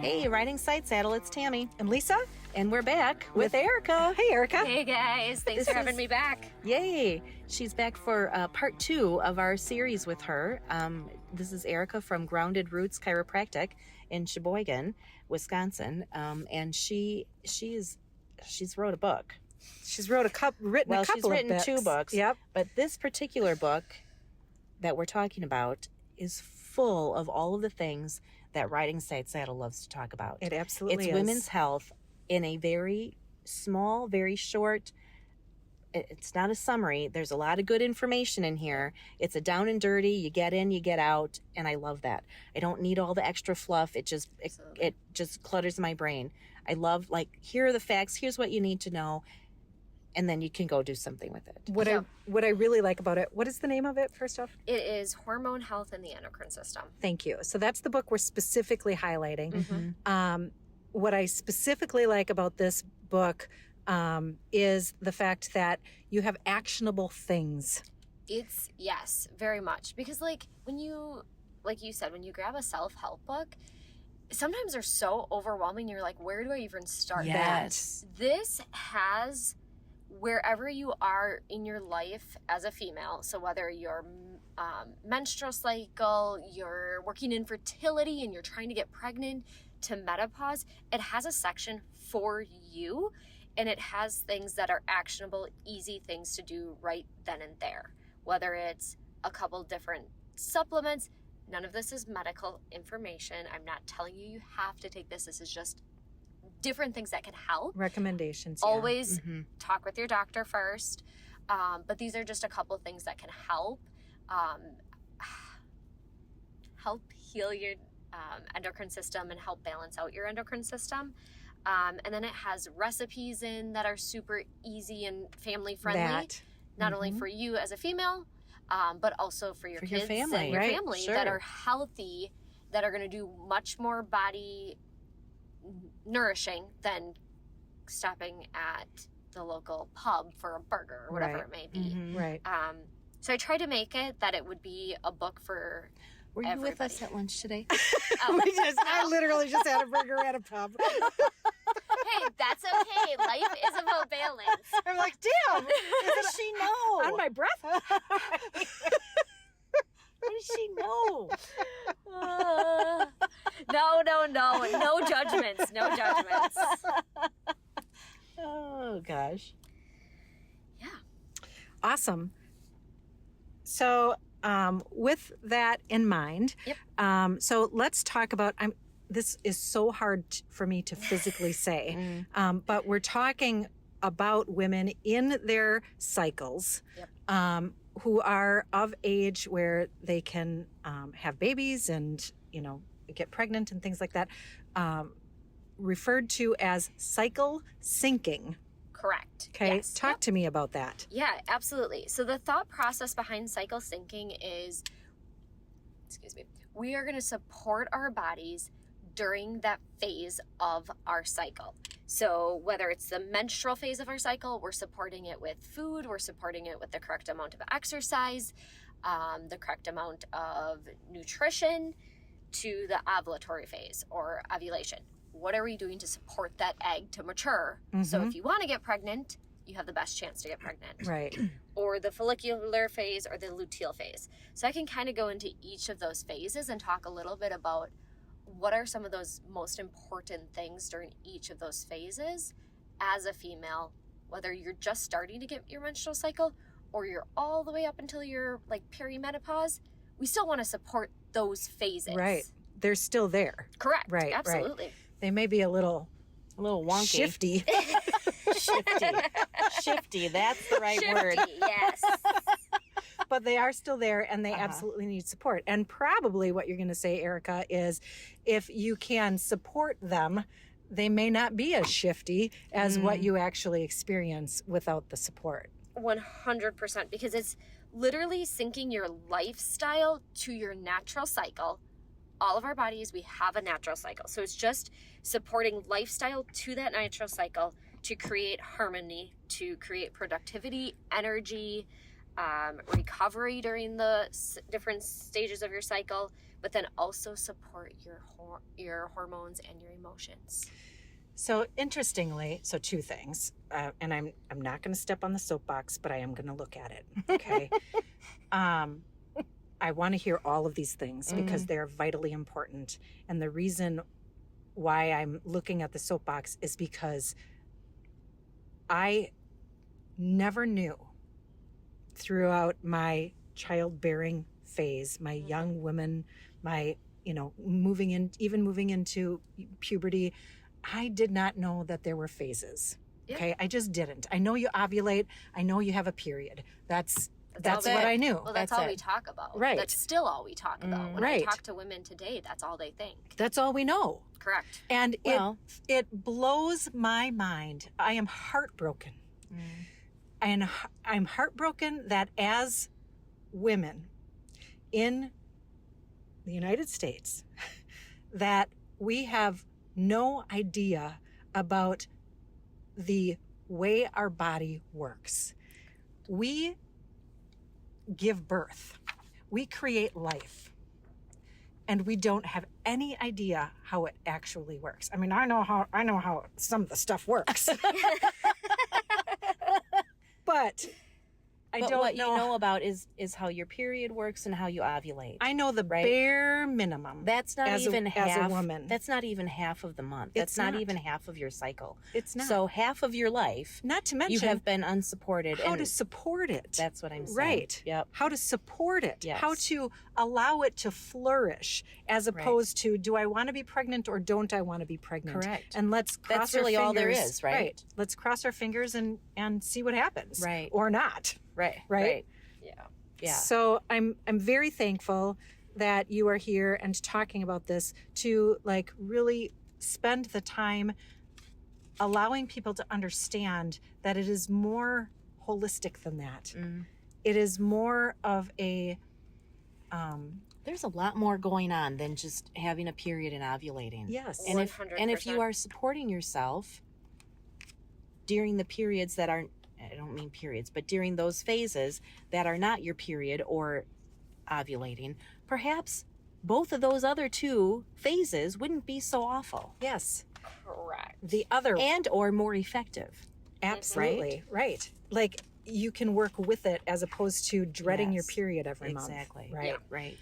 Hey, Riding Side Saddle, it's Tammy. And Lisa. And we're back with Erica. Hey, Erica. Hey, guys. Thanks for having me back. Yay. She's back for part 2 of our series with her. This is Erica from Grounded Roots Chiropractic in Sheboygan, Wisconsin. And she's wrote a book. She's written a couple of books. She's written 2 books. Yep. But this particular book that we're talking about is full of all of the things that Riding Side Saddle loves to talk about. It absolutely is. It's women's health in a very small, very short, it's not a summary. There's a lot of good information in here. It's a down and dirty, you get in, you get out, and I love that. I don't need all the extra fluff. It just clutters my brain. I love, here are the facts, here's what you need to know, and then you can go do something with it. What I really like about it, what is the name of it, first off? It is Hormone Health in the Endocrine System. Thank you. So that's the book we're specifically highlighting. Mm-hmm. What I specifically like about this book is the fact that you have actionable things. Yes, very much. Because when you said, when you grab a self-help book, sometimes they're so overwhelming. You're like, where do I even start? Yes. This has wherever you are in your life as a female. So whether your menstrual cycle, you're working in fertility and you're trying to get pregnant to menopause, it has a section for you. And it has things that are actionable, easy things to do right then and there. Whether it's a couple different supplements, none of this is medical information. I'm not telling you have to take this. This is just different things that can help. Recommendations. Always talk with your doctor first. But these are just a couple of things that can help heal your endocrine system and help balance out your endocrine system. And then it has recipes in that are super easy and family friendly. Not only for you as a female, but also for your kids family, and your right? family Sure. that are healthy, that are going to do much more body nourishing than stopping at the local pub for a burger or whatever it may be. Right. So I tried to make it that it would be a book for Were you everybody. with us at lunch today? I literally just had a burger at a pub. Hey, that's okay. Life is about balance. I'm like, damn. How does she know? On my breath. How does she know? No judgments. No judgments. Oh, gosh. Yeah. Awesome. So with that in mind, so let's talk about, this is so hard for me to physically say, but we're talking about women in their cycles who are of age where they can have babies and, get pregnant and things like that, referred to as cycle syncing. Correct. Okay. Yes. Talk to me about that. Yeah, absolutely. So the thought process behind cycle syncing is, we are going to support our bodies during that phase of our cycle. So whether it's the menstrual phase of our cycle, we're supporting it with food, we're supporting it with the correct amount of exercise, the correct amount of nutrition, to the ovulatory phase or ovulation. What are we doing to support that egg to mature? So if you want to get pregnant, you have the best chance to get pregnant. Right. Or the follicular phase or the luteal phase. So I can kind of go into each of those phases and talk a little bit about what are some of those most important things during each of those phases as a female, whether you're just starting to get your menstrual cycle or you're all the way up until you're perimenopause. We still want to support those phases. Right. They're still there. Correct. Right. Absolutely. Right. They may be a little wonky. shifty. Shifty. That's the right word. Yes. But they are still there and they absolutely need support. And probably what you're going to say, Erica, is if you can support them, they may not be as shifty as what you actually experience without the support. 100%, because it's literally syncing your lifestyle to your natural cycle. All of our bodies, we have a natural cycle. So it's just supporting lifestyle to that natural cycle to create harmony, to create productivity, energy, recovery during the different stages of your cycle, but then also support your hormones and your emotions. So interestingly, so two things, and I'm not going to step on the soapbox, but I am going to look at it. Okay. I want to hear all of these things because they're vitally important. And the reason why I'm looking at the soapbox is because I never knew throughout my childbearing phase, my young women, my, moving into puberty, I did not know that there were phases. Yeah. Okay. I just didn't. I know you ovulate. I know you have a period. That's what I knew. Well, that's all we talk about. Right. That's still all we talk about. When right. I talk to women today, that's all they think. That's all we know. Correct. And it blows my mind. I am heartbroken. And I'm heartbroken that as women in the United States, that we have no idea about the way our body works. We give birth. We create life. And we don't have any idea how it actually works. I mean, I know how some of the stuff works. But I don't what know. you know about is how your period works and how you ovulate. I know the bare minimum. That's not even half. As a woman. That's not even half of the month. It's That's not not. even half of your cycle. It's not. So half of your life, not to mention you have been unsupported. how and to support it. That's what I'm saying. Right. Yep. How to support it. Yes. How to allow it to flourish as opposed to, do I want to be pregnant or don't I want to be pregnant? Correct. And let's cross That's our really fingers. all there is, right? Let's cross our fingers and see what happens. Right. Or not. Right. Right? Yeah. Yeah. So I'm very thankful that you are here and talking about this, to like really spend the time allowing people to understand that it is more holistic than that. It is more of a There's a lot more going on than just having a period and ovulating. yes. And if 100%. you are supporting yourself during the periods that aren't, I don't mean periods, but during those phases that are not your period or ovulating, perhaps both of those other two phases wouldn't be so awful Yes. Correct. The other and or more effective. absolutely right. Like you can work with it as opposed to dreading your Yes. period every month. Exactly. Right. Yeah. Right.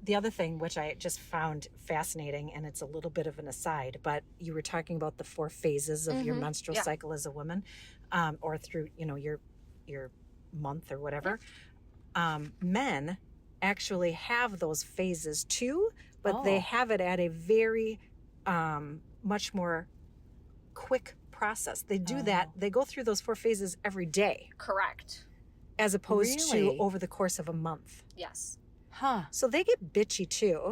The other thing, which I just found fascinating, and it's a little bit of an aside, but you were talking about the 4 phases of your menstrual Yeah. cycle as a woman, or through, your month or whatever. Men actually have those phases too, but they Oh. have it at a very, much more quick process. They do that. They go through those 4 phases every day, Correct. as opposed Really? to over the course of a month. Yes. Huh. So they get bitchy too.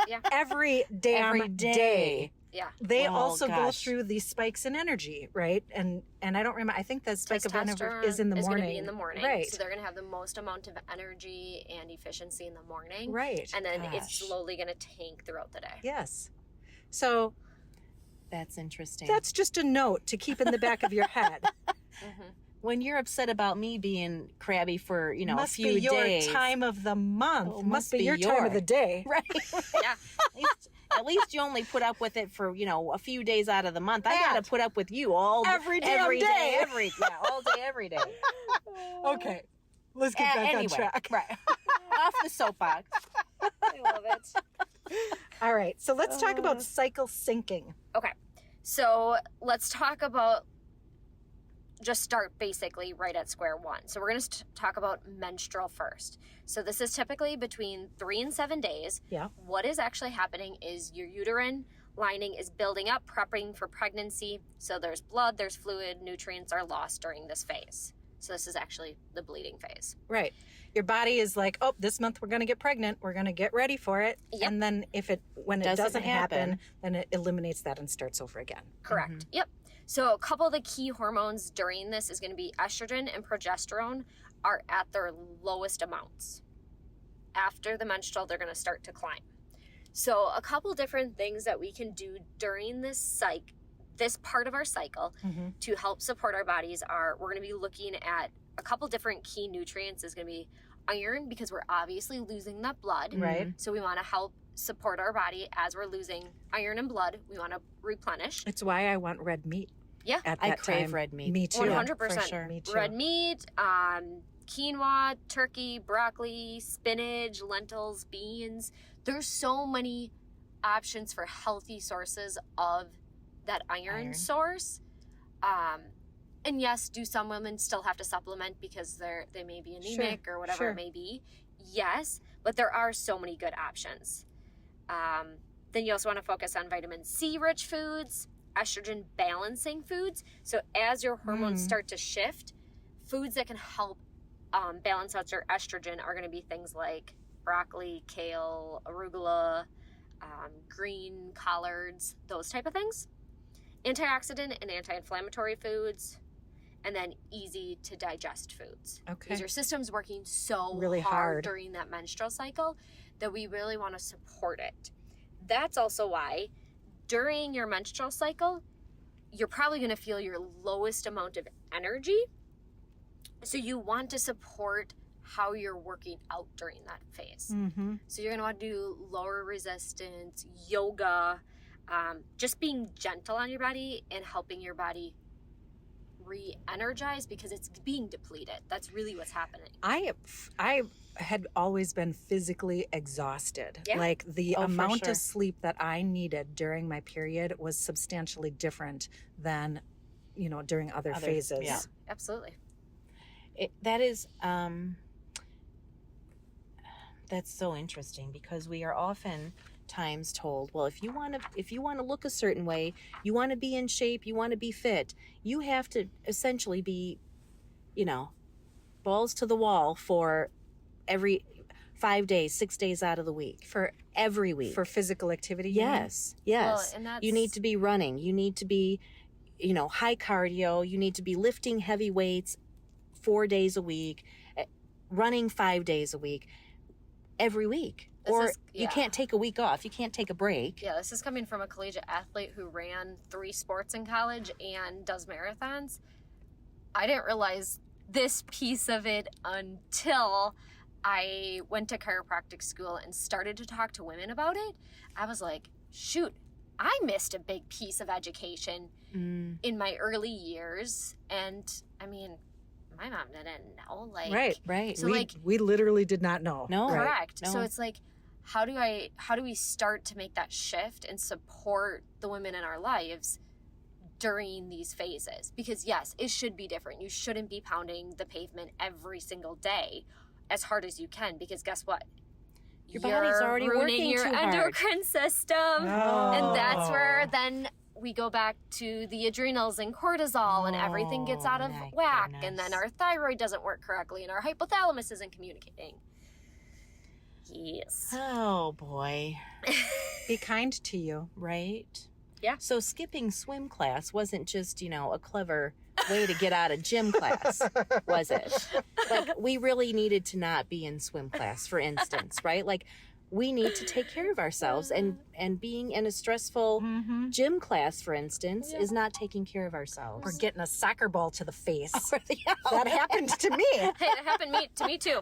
Yeah. Every damn Every day. day. Yeah. They Well, also go gosh. through these spikes in energy, right? And I don't remember. I think the spike of energy is in the Testosterone morning. going to be in the morning. Right. So they're going to have the most amount of energy and efficiency in the morning. Right. And then it's Gosh. slowly going to tank throughout the day. Yes. So That's interesting. that's just a note to keep in the back of your head. Mm-hmm. when you're upset about me being crabby for, a Must few be your days. time of the month. Oh, must be your time of the day. Right. Yeah. At least you only put up with it for, a few days out of the month. I got That. to put up with you all Every damn every day. all day, every day. Okay. Let's get back Anyway, on track. Right. Off the soapbox. I love it. All right. So let's talk about cycle syncing. Okay. So let's talk about, just start basically right at square one. So we're going to talk about menstrual first. So this is typically between 3 and 7 days. Yeah. What is actually happening is your uterine lining is building up, prepping for pregnancy. So there's blood, there's fluid, nutrients are lost during this phase. So this is actually the bleeding phase. Right. Your body is like, oh, this month we're going to get pregnant. We're going to get ready for it. Yep. And then when it Doesn't doesn't happen, happen. then it eliminates that and starts over again. Correct. Yep. So a couple of the key hormones during this is going to be estrogen and progesterone are at their lowest amounts. After the menstrual, they're going to start to climb. So a couple different things that we can do during this part of our cycle Mhm. to help support our bodies are, we're going to be looking at a couple different key nutrients. Is going to be iron because we're obviously losing that blood. Right. So we want to help support our body as we're losing iron and blood. We want to replenish. It's why I want red meat. Yeah. At I that crave time. red meat. Me too. 100%. For sure. Me too. Red meat, quinoa, turkey, broccoli, spinach, lentils, beans. There's so many options for healthy sources of that iron source. And yes, do some women still have to supplement because they may be anemic or whatever it may be? Yes, but there are so many good options. Then you also want to focus on vitamin C rich foods, estrogen balancing foods. So as your hormones start to shift, foods that can help balance out your estrogen are going to be things like broccoli, kale, arugula, green collards, those type of things. Antioxidant and anti-inflammatory foods, and then easy to digest foods. Okay. Because your system's working so Really hard during that menstrual cycle that we really want to support it. That's also why during your menstrual cycle, you're probably going to feel your lowest amount of energy. So you want to support how you're working out during that phase. Mm-hmm. So you're going to want to do lower resistance, yoga, just being gentle on your body and helping your body re-energize because it's being depleted. That's really what's happening. I had always been physically exhausted. Yeah. Like the Oh, for amount sure. of sleep that I needed during my period was substantially different than, during other phases. yeah. Absolutely. That is that's so interesting because we are oftentimes told, well, if you want to look a certain way, you want to be in shape, you want to be fit, you have to essentially be, balls to the wall for every 5 days, 6 days out of the week, for every week, For physical activity? you mean? yes. Well, and that's... you need to be running, you need to be high cardio, you need to be lifting heavy weights 4 days a week, running 5 days a week, every week. You can't take a week off. You can't take a break. Yeah, this is coming from a collegiate athlete who ran 3 sports in college and does marathons. I didn't realize this piece of it until I went to chiropractic school and started to talk to women about it. I was like, shoot, I missed a big piece of education in my early years. And I mean, my mom didn't know. Right. So we literally did not know. No. Right. correct. No. So it's like, how do we start to make that shift and support the women in our lives during these phases? Because yes, it should be different. You shouldn't be pounding the pavement every single day as hard as you can, because guess what? Your body's already ruining working your too hard. endocrine system. Oh. And that's where then we go back to the adrenals and cortisol and everything gets out of my whack. goodness. And then our thyroid doesn't work correctly and our hypothalamus isn't communicating. Yes. Oh boy. Be kind to you. Right? Yeah. So skipping swim class wasn't just, a clever way to get out of gym class, was it? Like, we really needed to not be in swim class, for instance, right? Like, we need to take care of ourselves, and being in a stressful gym class, for instance, is not taking care of ourselves. Or getting a soccer ball to the face. Yeah. That happened to me. Hey, that happened to me too.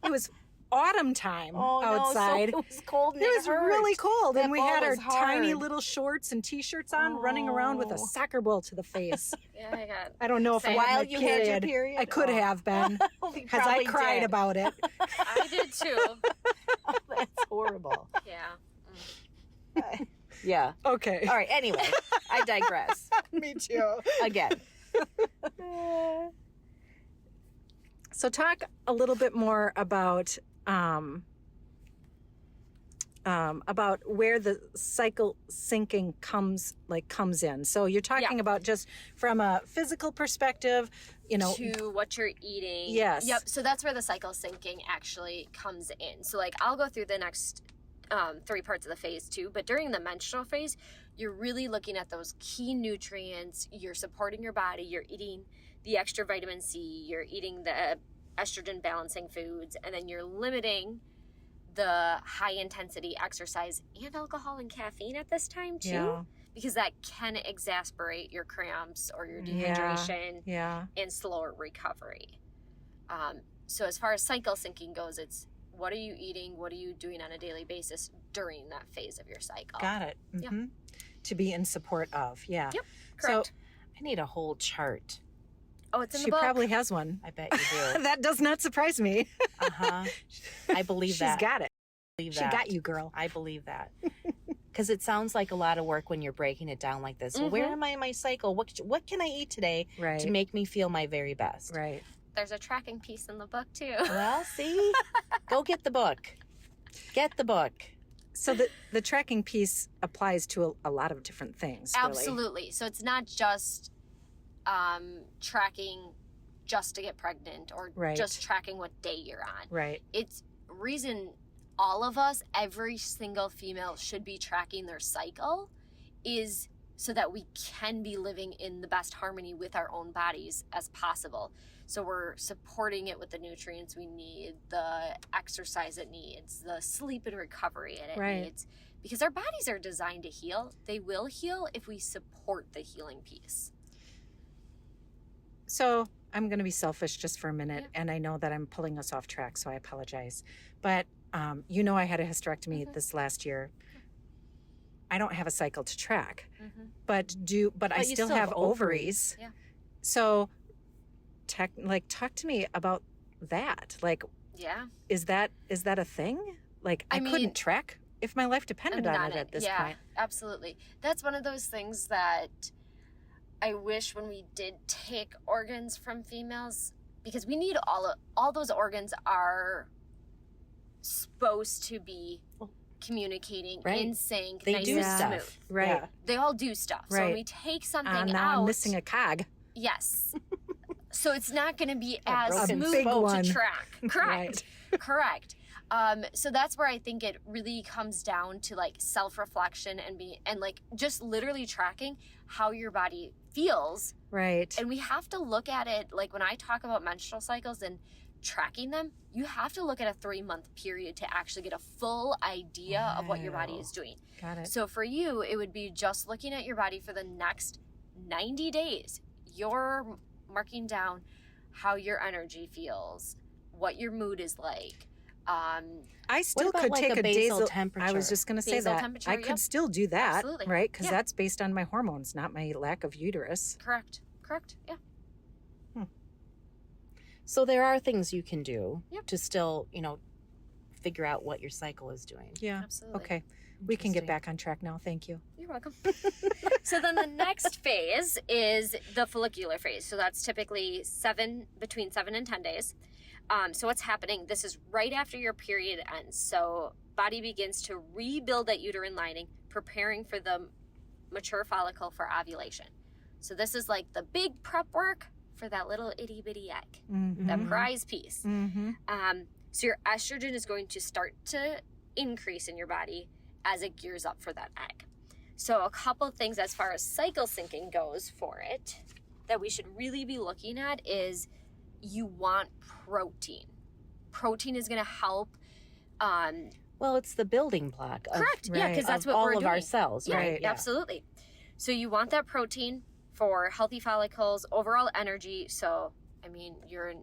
It was autumn time outside. So it was cold. And It was hurt. really cold, That and we ball had our was tiny hard. little shorts and t-shirts on, running around with a Oh. soccer ball to the face. Yeah, I got. I don't know if I Same. had While my you had your period. period? I could Oh. have been, We because I probably cried did. about it. I did too. That's horrible. Yeah. Yeah. Okay. All right. Anyway, I digress Me too. again. So talk a little bit more about where the cycle syncing comes in. So you're talking about just from a physical perspective, To what you're eating. Yes. Yep. So that's where the cycle syncing actually comes in. So I'll go through the next 3 parts of the phase too, but during the menstrual phase, you're really looking at those key nutrients. You're supporting your body. You're eating the extra vitamin C. You're eating the estrogen balancing foods, and then you're limiting the high intensity exercise and alcohol and caffeine at this time too. Yeah. Because that can exacerbate your cramps or your Yeah. dehydration Yeah. and slower recovery. So as far as cycle syncing goes, it's what are you eating? What are you doing on a daily basis during that phase of your cycle? Got it. Yeah. Mm-hmm. To be in support of. Yeah. Yep. Correct. So I need a whole chart. Oh, it's in she the book. probably has one. I bet you do. That does not surprise me. Uh-huh. I believe that. She's got it. Believe She that. got you, girl. I believe that. Because it sounds like a lot of work when you're breaking it down like this. Well, where am I in my cycle? What can I eat today Right. to make me feel my very best? Right. There's a tracking piece in the book too. Well, see? Go get the book. Get the book. So the tracking piece applies to a lot of different things. Really. Absolutely. So it's not just tracking just to get pregnant or Right. just tracking what day you're on. Right. It's reason all of us, every single female should be tracking their cycle is so that we can be living in the best harmony with our own bodies as possible. So we're supporting it with the nutrients we need, the exercise it needs, the sleep and recovery it Right. needs. Because our bodies are designed to heal. They will heal if we support the healing piece. So I'm going to be selfish just for a minute, Yeah. and I know that I'm pulling us off track, so I apologize. But you know, I had a hysterectomy Mhm. this last year. I don't have a cycle to track, Mm-hmm. but I you still still have have ovaries. Yeah. So, talk to me about that. Like, Yeah. is that a thing? Like, I I mean, couldn't track if my life depended on it at this yeah, point. absolutely. That's one of those things that I wish when we did take organs from females, because we need all those organs are supposed to be communicating Right. in sync, They nice do and stuff. smooth. Right. Yeah. They all do stuff. So when Right. we take something Now out, I'm missing a cog. yes. So it's not going to be A as broken smooth big one. to track. Correct. Correct. So that's where I think it really comes down to like self-reflection and like just literally tracking how your body feels. Right. And we have to look at it like when I talk about menstrual cycles and tracking them, you have to look at a 3-month period to actually get a full idea of what your body is doing. Got it. So for you, it would be just looking at your body for the next 90 days. You're marking down how your energy feels, what your mood is like. I still about could like take a a basal basal temperature? I was just going to say Basal that. temperature, I could yep. still do that, Absolutely. right? Because Yeah. that's based on my hormones, not my lack of uterus. Correct. Yeah. So there are things you can do Yep. to still, figure out what your cycle is doing. Yeah. Absolutely. Okay. We can get Interesting. back on track now. Thank you. You're welcome. So then the next phase is the follicular phase. So that's typically between 7 and 10 days. So what's happening? This is right after your period ends. So body begins to rebuild that uterine lining, preparing for the mature follicle for ovulation. So this is like the big prep work for that little itty bitty egg, Mm-hmm. that prize piece. Mm-hmm. So your estrogen is going to start to increase in your body as it gears up for that egg. So a couple things as far as cycle syncing goes for it that we should really be looking at is you want protein. Protein is going to help. Well, it's the building block. Correct. Yeah, because that's what all we're of doing. our cells, Yeah, right? absolutely. So you want that protein for healthy follicles, overall energy. So, I mean, your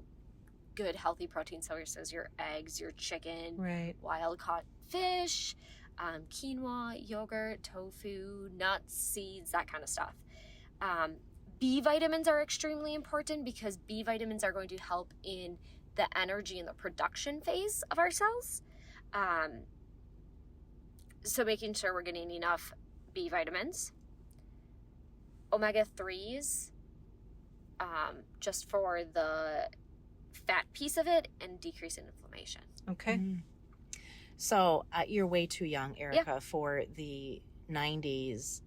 good healthy protein sources, your eggs, your chicken, Right. wild caught fish, quinoa, yogurt, tofu, nuts, seeds, that kind of stuff. B vitamins are extremely important because B vitamins are going to help in the energy and the production phase of our cells. So making sure we're getting enough B vitamins, omega-3s, just for the fat piece of it and decrease in inflammation. Okay. Mm. So you're way too young, Erica, for the 90s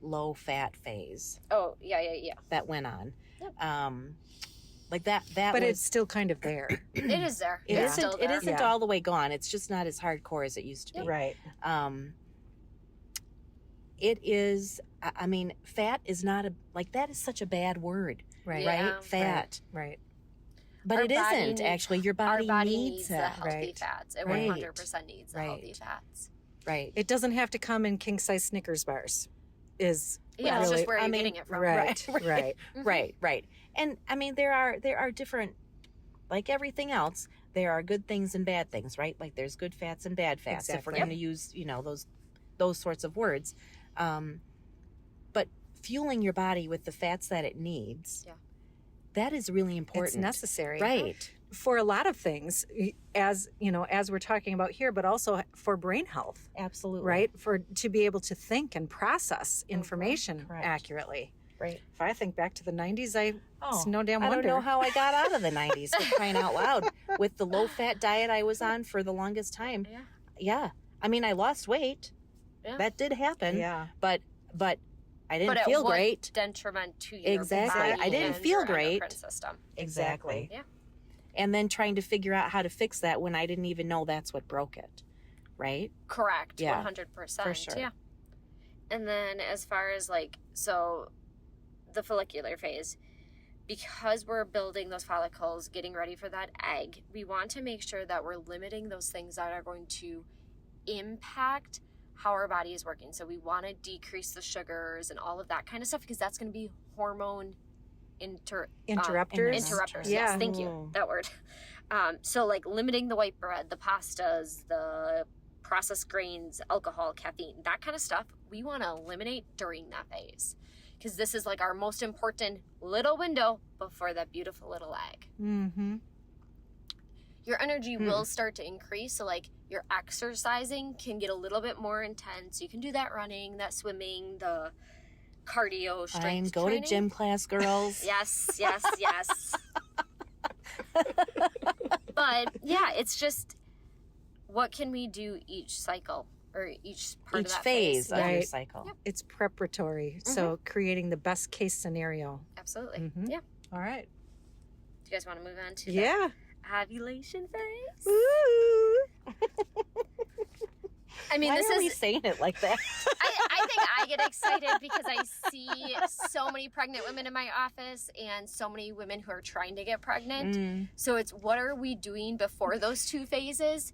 low fat phase Oh, yeah. that went on. Yep. Like that But was, it's still kind of there. It is there. it It's isn't still it there. isn't Yeah. all the way gone. It's just not as hardcore as it used to be. Right. It is, I mean, fat is not that is such a bad word, Right. Yeah. right? Fat. Right. But Our it body isn't needs- actually. Your Our body, body needs needs it. the healthy Right. fats. It Right. 100% needs the healthy Right. fats. Right. It doesn't have to come in king size Snickers bars. Is Yeah, it's really- just where I you're mean, getting it from. right. Right. Right. Mhm. Right. And I mean, there are different like everything else, there are good things and bad things, right? Like there's good fats and bad fats, if we're Exactly. going to use, those sorts of words. But fueling your body with the fats that it needs, that is really important. It's necessary. Right. For a lot of things, as we're talking about here, but also for brain health, Absolutely. right? To be able to think and process information Correct. accurately. Right. If I think back to the 90s, it's no damn I wonder. don't know how I got out of the 90s, for crying out loud. With the low-fat diet I was on for the longest time. Yeah. I mean, I lost weight. Yeah. That did happen. Yeah. But I didn't but feel at what great. detriment to your Exactly. body I didn't and feel your great. endocrine system. Exactly. Yeah. And then trying to figure out how to fix that when I didn't even know that's what broke it. Right? Correct. Yeah. 100%. For sure. Yeah. And then as far as the follicular phase, because we're building those follicles, getting ready for that egg, we want to make sure that we're limiting those things that are going to impact how our body is working. So we want to decrease the sugars and all of that kind of stuff, because that's going to be hormone Interrupters. interrupters. Yeah. Yes, thank you. That word. So like limiting the white bread, the pastas, the processed grains, alcohol, caffeine, that kind of stuff, we want to eliminate during that phase. Because this is like our most important little window before that beautiful little egg. Mm-hmm. Your energy will start to increase. So like your exercising can get a little bit more intense. You can do that running, that swimming, the cardio, strength Go training. to gym class, girls. Yes. But yeah, it's just, what can we do each cycle or each part Each of that phase of your Right. cycle. Yep. It's preparatory. So creating the best case scenario. Absolutely. Mhm. Yeah. All right. Do you guys want to move on to Yeah. the ovulation phase? Ooh. I mean, Why this are we is. saying it like that? I think I get excited because I see so many pregnant women in my office and so many women who are trying to get pregnant. So it's, what are we doing before those two phases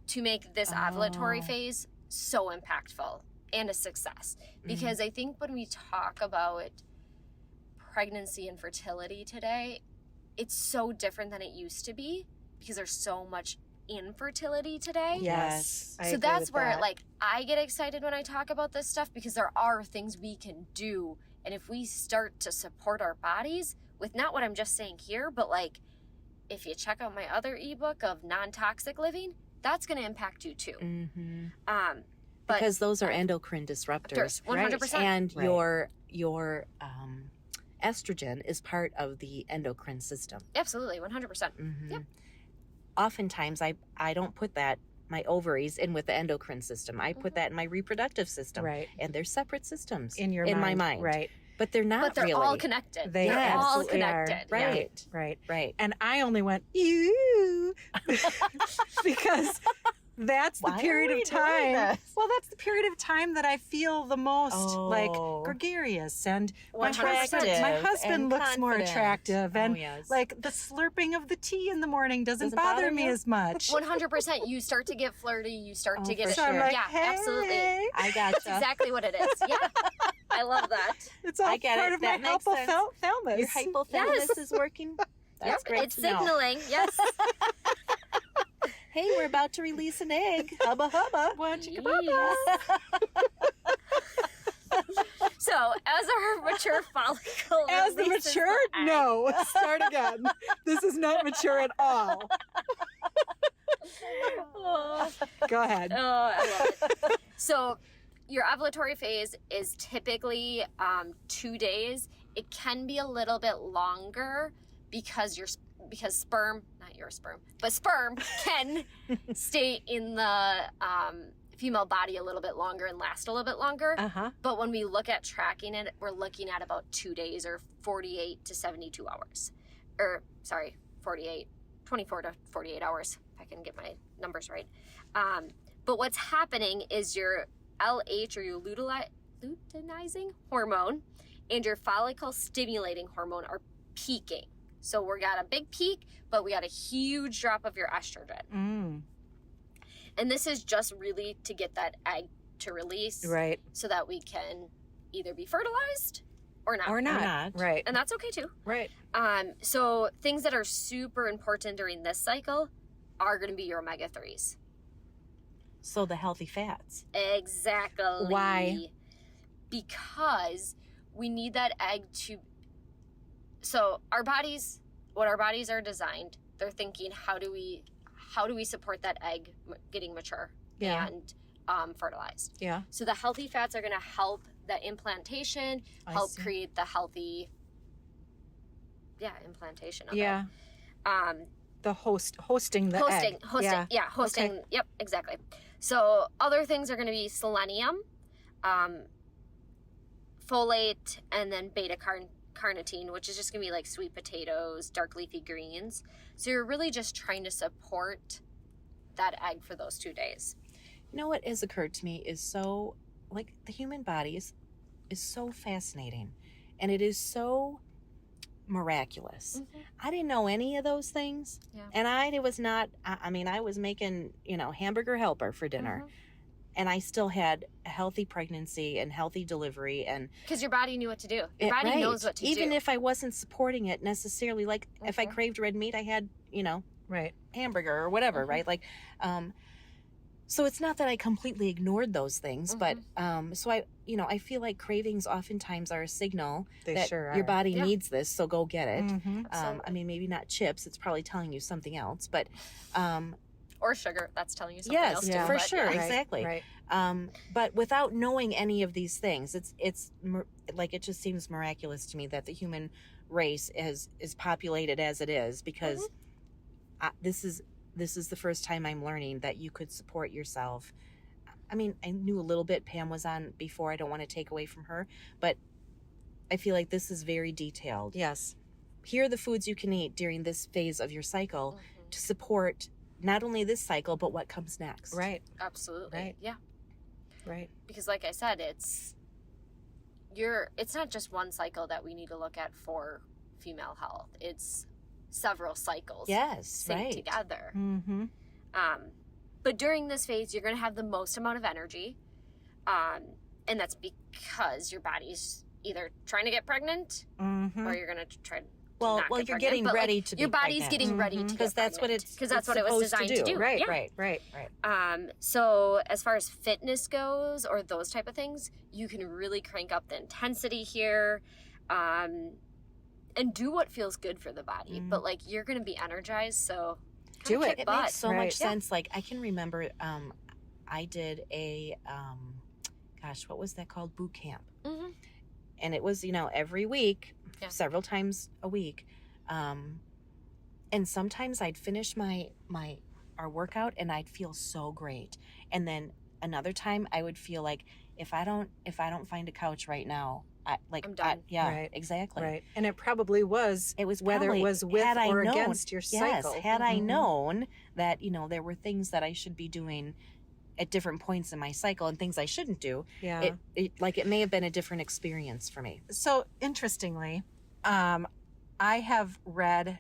to make this ovulatory phase so impactful and a success? Because I think when we talk about pregnancy and fertility today, it's so different than it used to be because there's so much infertility today. Yes. I So agree that's with where that. like I get excited when I talk about this stuff, because there are things we can do, and if we start to support our bodies with not what I'm just saying here, but like if you check out my other ebook of non-toxic living, that's going to impact you too. But Because those are endocrine disruptors. 100%. And Right. your estrogen is part of the endocrine system. Absolutely, 100%. Yep. Oftentimes, I don't put my ovaries in with the endocrine system. I put that in my reproductive system. Right. And they're separate systems In my mind. Right. But they're not But they're really. all connected. They They're all absolutely are. connected. Right. Right. Right. And I only went, ew, because that's the Why period are we of doing time. this? Well, that's the period of time that I feel the most like Oh. gregarious, and my 100%. husband and looks more confident. attractive, and Oh, yes. like the slurping of the tea in the morning doesn't Doesn't bother bother me you? as much. 100%. You start to get flirty. You start to Oh, get for So I'm like, yeah, hey, absolutely. I That's gotcha. exactly what it is. Yeah. I love that. it's all I get part it. of my That makes sense. hypothalamus. Your hypothalamus Yes. is working. That's Yep, great it's to know. signaling. Yes. Hey, we're about to release an egg. Hubba hubba. What? Jeez. So, as our mature follicle As the releases mature? egg- No. Start again. This is not mature at all. Oh, Go ahead. I love it. So, your ovulatory phase is typically 2 days. It can be a little bit longer because sperm, not your sperm, but sperm can stay in the female body a little bit longer and last a little bit longer. Uh-huh. But when we look at tracking it, we're looking at about 2 days or 48 to 72 hours. 24 to 48 hours, if I can get my numbers right. But what's happening is your LH, or your luteinizing hormone, and your follicle stimulating hormone are peaking. So we got a big peak, but we got a huge drop of your estrogen. Mm, And this is just really to get that egg to release, right. so that we can either be fertilized or not. Or not. Right. And that's okay too. Right. So things that are super important during this cycle are going to be your omega-3s. So the healthy fats. Exactly. Why? Because we need that egg to... So what our bodies are designed, they're thinking, how do we support that egg getting mature and fertilized? Yeah. So the healthy fats are going to help the implantation, help create the healthy implantation of it. The hosting the egg. Hosting. Okay. Yep, exactly. So other things are going to be selenium, folate, and then beta carnitine, which is just going to be like sweet potatoes, dark leafy greens. So you're really just trying to support that egg for those 2 days. You know what has occurred to me is so, like, the human body is so fascinating, and it is so miraculous. I didn't know any of those things, and I was not. I mean, I was making hamburger helper for dinner, and I still had a healthy pregnancy and healthy delivery, and because your body knew what to do. Your body knows what to do. Even if I wasn't supporting it necessarily, like if I craved red meat, I had hamburger or whatever, right? Like, so it's not that I completely ignored those things, but so I feel like cravings oftentimes are a signal that your body needs this, so go get it. I mean, maybe not chips; it's probably telling you something else, but or sugar, that's telling you something else too. For sure, Right, exactly. Right. But without knowing any of these things, it's like it just seems miraculous to me that the human race is populated as it is, because this is the first time I'm learning that you could support yourself. I mean, I knew a little bit. Pam was on before. I don't want to take away from her, but I feel like this is very detailed. Yes. Here are the foods you can eat during this phase of your cycle to support not only this cycle, but what comes next. Right. Absolutely. Right. Yeah. Right. Because like I said, it's not just one cycle that we need to look at for female health. It's several cycles. Synced together. But during this phase, you're going to have the most amount of energy. And that's because your body's either trying to get pregnant or you're going to try to Well, not get you're pregnant, getting but, ready like, to be your body's pregnant. getting ready to because get that's what pregnant. it's because that's what it was designed to do. Right. Yeah. Right. So as far as fitness goes or those type of things, you can really crank up the intensity here, and do what feels good for the body. But like, you're going to be energized, so do it. It butt. makes so much sense. Like, I can remember I did a what was that called? Boot camp. And it was, every week, several times a week. And sometimes I'd finish our workout and I'd feel so great. And then another time I would feel like if I don't find a couch right now, I'm done. Right. Exactly. Right. And it probably was. It was whether probably, it was with or against your yes, cycle. had I known that there were things that I should be doing at different points in my cycle and things I shouldn't do. Yeah. It may have been a different experience for me. So interestingly, I have read.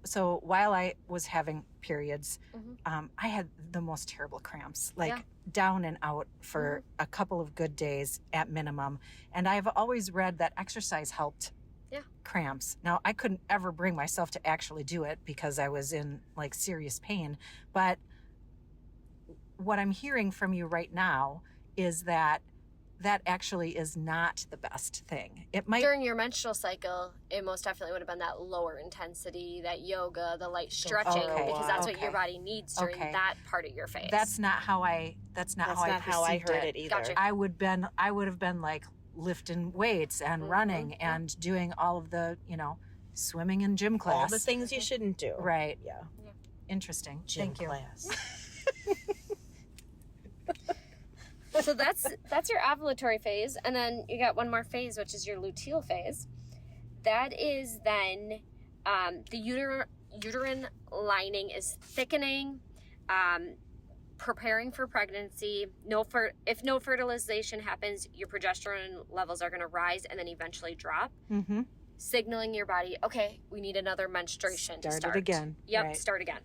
So while I was having periods, I had the most terrible cramps, like down and out for a couple of good days at minimum. And I've always read that exercise helped cramps. Now, I couldn't ever bring myself to actually do it because I was in like serious pain. But what I'm hearing from you right now is that actually is not the best thing. It might During your menstrual cycle, it most definitely would have been that lower intensity, that yoga, the light stretching, because that's what your body needs during that part of your phase. That's not how I heard it either. Gotcha. I would have been like lifting weights and running and doing all of the, swimming in gym class. All the things you shouldn't do. Right. Yeah. Interesting. Gym Thank you. class. So that's your ovulatory phase, and then you got one more phase, which is your luteal phase. That is then the uterine lining is thickening, preparing for pregnancy. If no fertilization happens, your progesterone levels are going to rise and then eventually drop, signaling your body, okay, we need another menstruation to start. It again. Yep, Right. start again.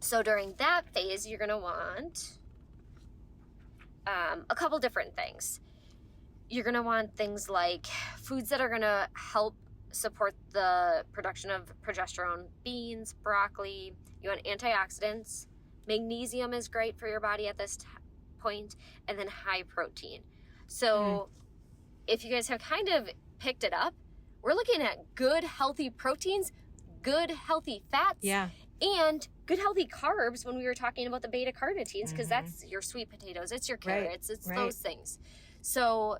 So during that phase, you're going to want a couple different things. you're going to want things like foods that are going to help support the production of progesterone. Beans, broccoli. You want antioxidants. Magnesium is great for your body at this point. And then high protein. So if you guys have kind of picked it up, we're looking at good, healthy proteins, good, healthy fats, and good, healthy carbs when we were talking about the beta carotene, because that's your sweet potatoes, it's your carrots, it's those things. So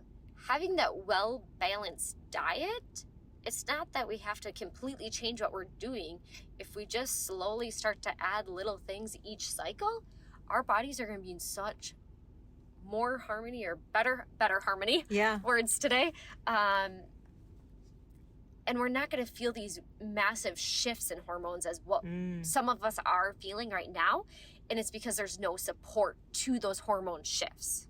having that well-balanced diet, it's not that we have to completely change what we're doing. If we just slowly start to add little things each cycle, our bodies are going to be in such more harmony, or better harmony, words today, and we're not going to feel these massive shifts in hormones as what some of us are feeling right now. And it's because there's no support to those hormone shifts.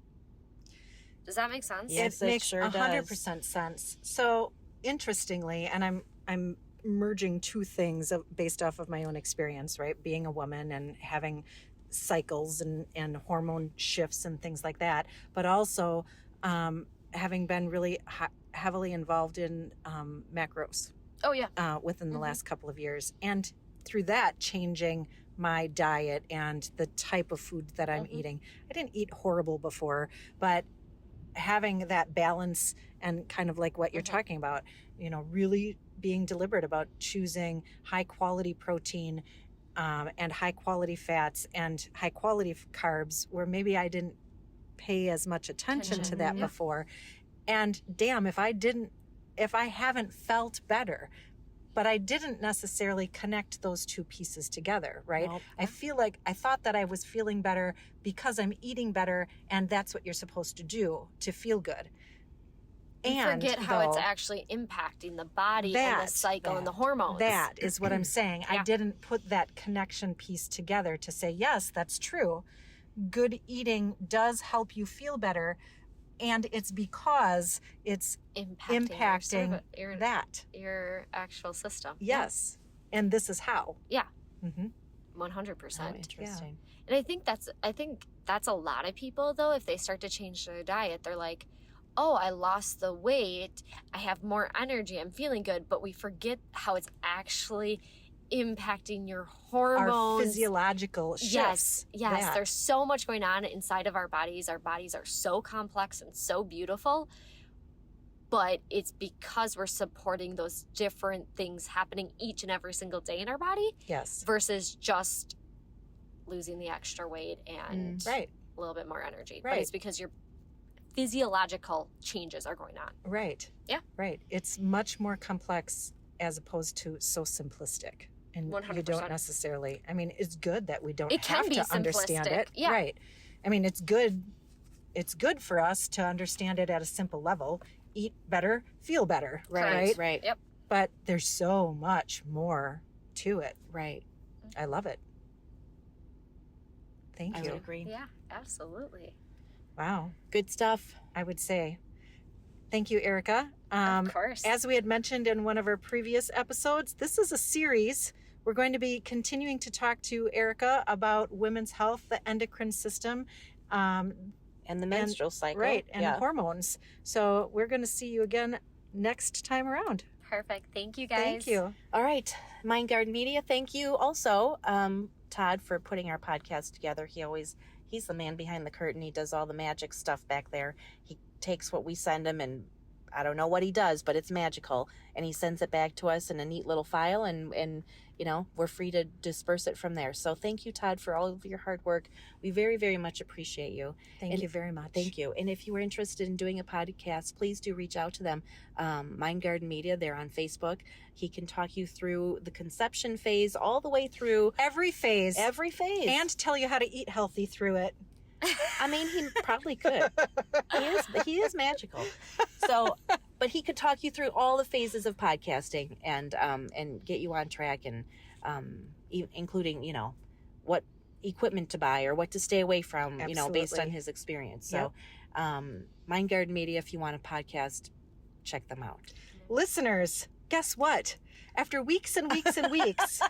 Does that make sense? Yes, it makes sure 100% sense. So interestingly, and I'm merging two things based off of my own experience, right? Being a woman and having cycles and hormone shifts and things like that, but also having been really heavily involved in macros. Within the last couple of years, and through that changing my diet and the type of food that I'm eating. I didn't eat horrible before, but having that balance and kind of like what you're talking about, really being deliberate about choosing high quality protein and high quality fats and high quality carbs, where maybe I didn't pay as much attention to that before. And damn, if I haven't felt better, but I didn't necessarily connect those two pieces together, right? Nope. I feel like I thought that I was feeling better because I'm eating better, and that's what you're supposed to do to feel good. And forget how it's actually impacting the body and the cycle and the hormones. That is what I'm saying. I didn't put that connection piece together to say, yes, that's true. Good eating does help you feel better, and it's because it's impacting your actual system. Yes. And this is how. 100%. Oh, interesting. And I think that's a lot of people, though. If they start to change their diet, they're like, oh, I lost the weight, I have more energy, I'm feeling good, but we forget how it's actually impacting your hormones. Our physiological shifts. Yes. There's so much going on inside of our bodies. Our bodies are so complex and so beautiful, but it's because we're supporting those different things happening each and every single day in our body. Yes. Versus just losing the extra weight and a little bit more energy. Right. But it's because your physiological changes are going on. Right. Yeah. Right. It's much more complex as opposed to so simplistic. And 100%. You don't necessarily, it's good that we don't have to understand it. Yeah. Right. It's good for us to understand it at a simple level. Eat better, feel better. Right. Right. Yep. But there's so much more to it. Right. I love it. Thank you. I would agree. Yeah, absolutely. Wow. Good stuff. I would say. Thank you, Erica. Of course. As we had mentioned in one of our previous episodes, this is a series. We're going to be continuing to talk to Erica about women's health, the endocrine system, and the menstrual cycle. Right, and hormones. So we're going to see you again next time around. Perfect. Thank you, guys. Thank you. All right. Mind Garden Media, thank you also, Todd, for putting our podcast together. He's the man behind the curtain. He does all the magic stuff back there. He takes what we send him, and I don't know what he does, but it's magical. And he sends it back to us in a neat little file, and we're free to disperse it from there. So thank you, Todd, for all of your hard work. We very, very much appreciate you. Thank you very much. Thank you. And if you were interested in doing a podcast, please do reach out to them. Mind Garden Media, they're on Facebook. He can talk you through the conception phase all the way through. Every phase. And tell you how to eat healthy through it. He probably could. He is magical. So, but he could talk you through all the phases of podcasting and get you on track, and including what equipment to buy or what to stay away from. Absolutely. Based on his experience. So, Mind Garden Media, if you want a podcast, check them out. Listeners, guess what? After weeks and weeks and weeks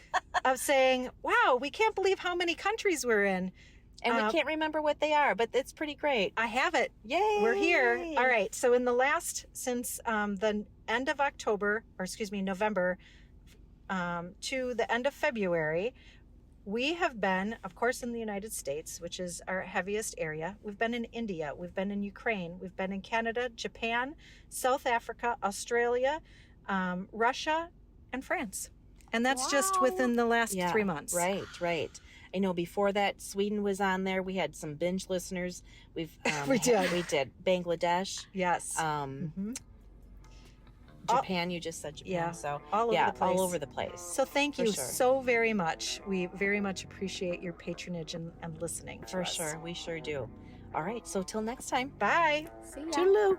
of saying, "Wow, we can't believe how many countries we're in," And we can't remember what they are, but it's pretty great. I have it. Yay! We're here. All right. So since the end of October, or excuse me, November, to the end of February, we have been, of course, in the United States, which is our heaviest area. We've been in India. We've been in Ukraine. We've been in Canada, Japan, South Africa, Australia, Russia, and France. And that's just within the last 3 months. Right. I know before that, Sweden was on there. We had some binge listeners. We did Bangladesh. Yes. Japan, you just said Japan. Yeah, so all over the place. All over the place. So thank you so very much. We very much appreciate your patronage and listening to us. For sure. We sure do. All right. So till next time. Bye. See ya. Toodaloo.